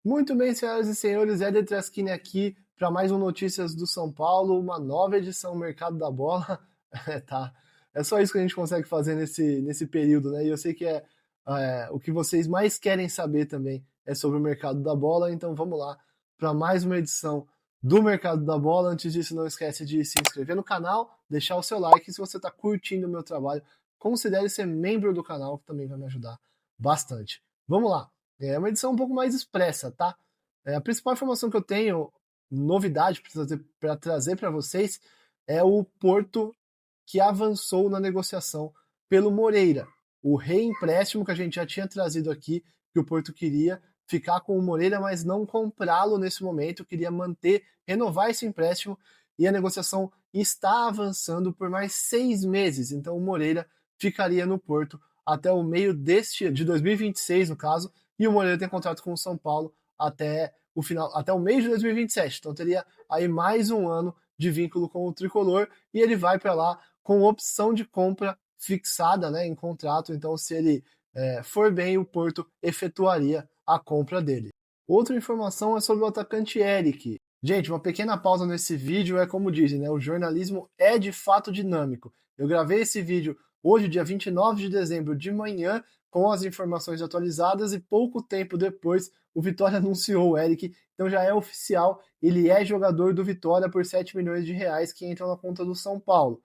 Muito bem, senhoras e senhores, Éder Traschini aqui para mais um Notícias do São Paulo, uma nova edição Mercado da Bola. Tá. É só isso que a gente consegue fazer nesse período, né? E eu sei que o que vocês mais querem saber também é sobre o Mercado da Bola, então vamos lá para mais uma edição do Mercado da Bola. Antes disso, não esquece de se inscrever no canal, deixar o seu like. E se você está curtindo o meu trabalho, considere ser membro do canal, que também vai me ajudar bastante. Vamos lá. É uma edição um pouco mais expressa, tá? A principal informação que eu tenho, novidade para trazer para vocês, é o Porto que avançou na negociação pelo Moreira. O reempréstimo que a gente já tinha trazido aqui, que o Porto queria ficar com o Moreira, mas não comprá-lo nesse momento, queria manter, renovar esse empréstimo, e a negociação está avançando por mais 6 meses. Então o Moreira ficaria no Porto até o meio de 2026, no caso, e o Moreira tem contrato com o São Paulo até o meio de 2027. Então teria aí mais um ano de vínculo com o tricolor e ele vai para lá com opção de compra fixada, né, em contrato. Então, se ele for bem, o Porto efetuaria a compra dele. Outra informação é sobre o atacante Eric. Gente, uma pequena pausa nesse vídeo é como dizem, né? O jornalismo é de fato dinâmico. Eu gravei esse vídeo hoje, dia 29 de dezembro, de manhã, com as informações atualizadas, e pouco tempo depois o Vitória anunciou o Eric, então já é oficial, ele é jogador do Vitória por 7 milhões de reais que entram na conta do São Paulo.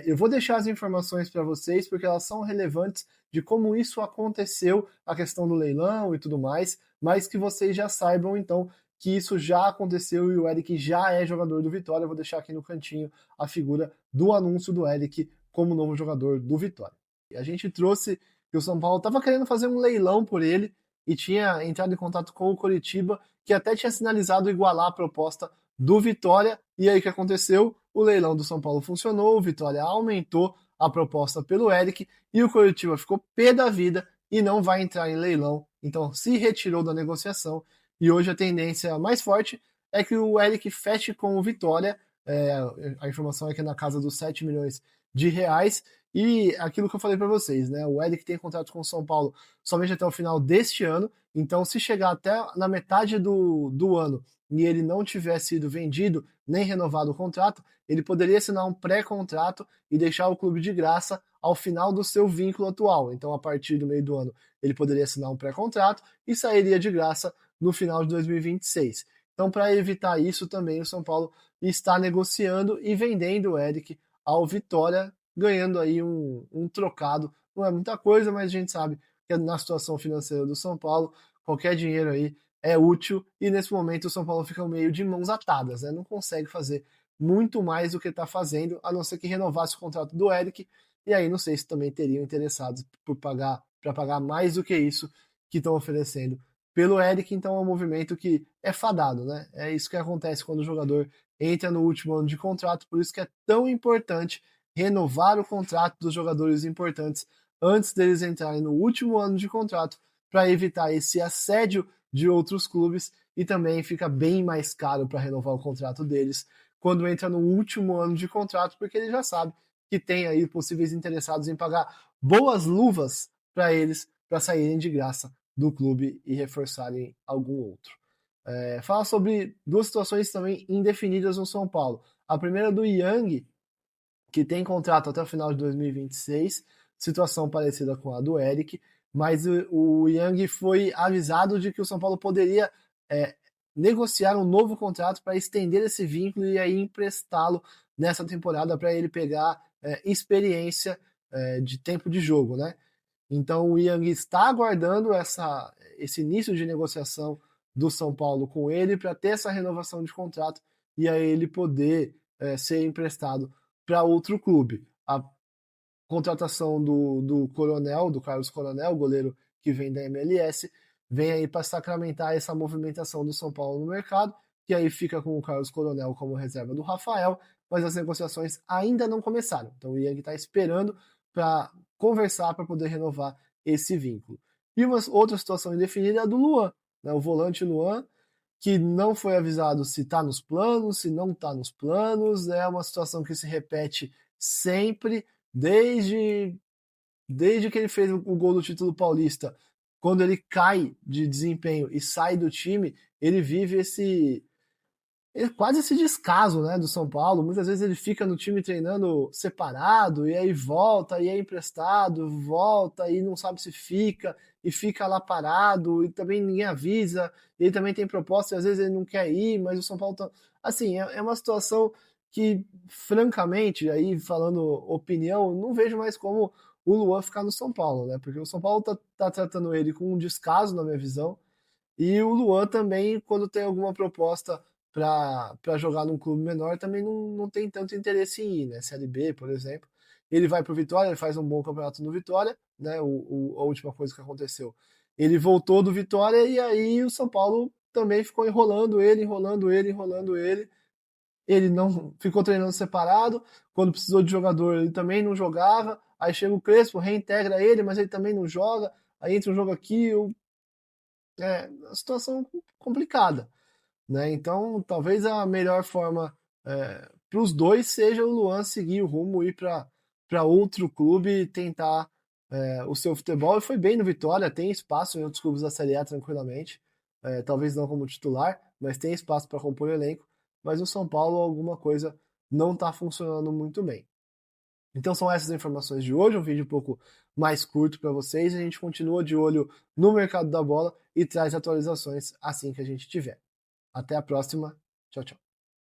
Eu vou deixar as informações para vocês porque elas são relevantes de como isso aconteceu, a questão do leilão e tudo mais, mas que vocês já saibam então que isso já aconteceu e o Eric já é jogador do Vitória. Eu vou deixar aqui no cantinho a figura do anúncio do Eric como novo jogador do Vitória. E a gente trouxe que o São Paulo estava querendo fazer um leilão por ele e tinha entrado em contato com o Coritiba, que até tinha sinalizado igualar a proposta do Vitória. E aí o que aconteceu? O leilão do São Paulo funcionou, o Vitória aumentou a proposta pelo Eric e o Coritiba ficou pé da vida e não vai entrar em leilão. Então se retirou da negociação e hoje a tendência mais forte é que o Eric feche com o Vitória. A informação é que é na casa dos 7 milhões de reais. E aquilo que eu falei para vocês, né? O Eric tem contrato com o São Paulo somente até o final deste ano. Então, se chegar até na metade do ano e ele não tiver sido vendido nem renovado o contrato, ele poderia assinar um pré-contrato e deixar o clube de graça ao final do seu vínculo atual. Então, a partir do meio do ano, ele poderia assinar um pré-contrato e sairia de graça no final de 2026. Então, para evitar isso também, o São Paulo está negociando e vendendo o Eric ao Vitória, ganhando aí um trocado. Não é muita coisa, mas a gente sabe que na situação financeira do São Paulo, qualquer dinheiro aí é útil, e nesse momento o São Paulo fica meio de mãos atadas, né? Não consegue fazer muito mais do que está fazendo, a não ser que renovasse o contrato do Eric, e aí não sei se também teriam interessados para pagar mais do que isso que estão oferecendo pelo Eric. Então é um movimento que é fadado, né? É isso que acontece quando o jogador entra no último ano de contrato, por isso que é tão importante renovar o contrato dos jogadores importantes antes deles entrarem no último ano de contrato, para evitar esse assédio de outros clubes, e também fica bem mais caro para renovar o contrato deles quando entra no último ano de contrato, porque ele já sabe que tem aí possíveis interessados em pagar boas luvas para eles, para saírem de graça do clube e reforçarem algum outro. Fala sobre duas situações também indefinidas no São Paulo. A primeira do Yang, que tem contrato até o final de 2026, situação parecida com a do Eric, mas o Yang foi avisado de que o São Paulo poderia negociar um novo contrato para estender esse vínculo e aí emprestá-lo nessa temporada para ele pegar experiência de tempo de jogo, né? Então o Yang está aguardando esse início de negociação do São Paulo com ele para ter essa renovação de contrato e aí ele poder ser emprestado para outro clube. A contratação do Coronel, do Carlos Coronel, goleiro que vem da MLS, vem aí para sacramentar essa movimentação do São Paulo no mercado, que aí fica com o Carlos Coronel como reserva do Rafael, mas as negociações ainda não começaram. Então o Yang está esperando para conversar para poder renovar esse vínculo. E uma outra situação indefinida é a do Luan, né? O volante Luan, que não foi avisado se está nos planos, se não está nos planos. É uma situação que se repete sempre, desde que ele fez o gol do título paulista. quando ele cai de desempenho e sai do time, ele vive quase esse descaso, né, do São Paulo. Muitas vezes ele fica no time treinando separado, e aí volta, e é emprestado, volta, e não sabe se fica, e fica lá parado, e também ninguém avisa, e ele também tem proposta, e às vezes ele não quer ir, mas o São Paulo tá... Assim, é uma situação que, francamente, aí falando opinião, não vejo mais como o Luan ficar no São Paulo, né, porque o São Paulo tá tratando ele com um descaso, na minha visão, e o Luan também, quando tem alguma proposta para jogar num clube menor, também não tem tanto interesse em ir, né? Série B, por exemplo. Ele vai pro Vitória, ele faz um bom campeonato no Vitória, né? A última coisa que aconteceu. Ele voltou do Vitória e aí o São Paulo também ficou enrolando ele, enrolando ele, enrolando ele. Ele não ficou treinando separado. Quando precisou de jogador, ele também não jogava. Aí chega o Crespo, reintegra ele, mas ele também não joga. Aí entra um jogo aqui, é uma situação complicada, né? Então, talvez a melhor forma para os dois seja o Luan seguir o rumo, ir para outro clube e tentar o seu futebol. E foi bem no Vitória, tem espaço em outros clubes da Série A tranquilamente. Talvez não como titular, mas tem espaço para compor o elenco. Mas no São Paulo, alguma coisa não está funcionando muito bem. Então são essas informações de hoje, um vídeo um pouco mais curto para vocês. A gente continua de olho no mercado da bola e traz atualizações assim que a gente tiver. Até a próxima. Tchau, tchau.